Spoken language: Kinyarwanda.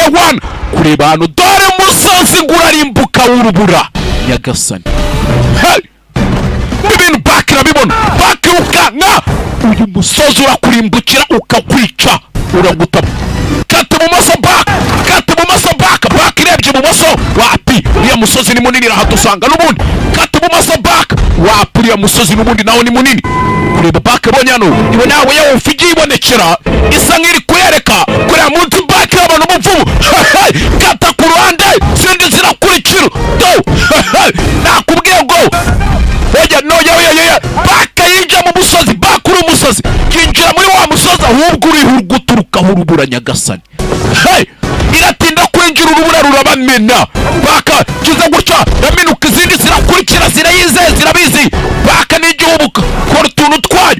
ewan kureba hano dore musozi ngurarimbuka w'urubura nyagasani. Hey ibintu Baki rabibona Baki ukanga uyu musozi urakurimbukira ukakwica uragutama. Kata mu maso Baki, kata mu maso Baki rebye mu maso wapi uriya musozi ni munini rahatusanga n'ubundi. Kata mu maso Baki wapi uriya musozi n'ubundi nawo ni munini. Kureba Baki abonye hano iwe nawe yawe ufigiye ibonekera isa nk'iri kuyereka kuriya munsi Baki abantu umuvumu. Kata ku ruhande sindi zirakurikira nakubwiye ngo oya no ya Baki yinjira mu musozi. Baki uri umusozi yinjira muri wa musozi ahubwo uri guturuka urubura nyagasani. Iratinda kwinjira urubura rurabamena. Baki kiza gutya yaminuka izindi zirakurikira zirayizeye zirabizi. Baki n'igihubuka kora utuntu twayo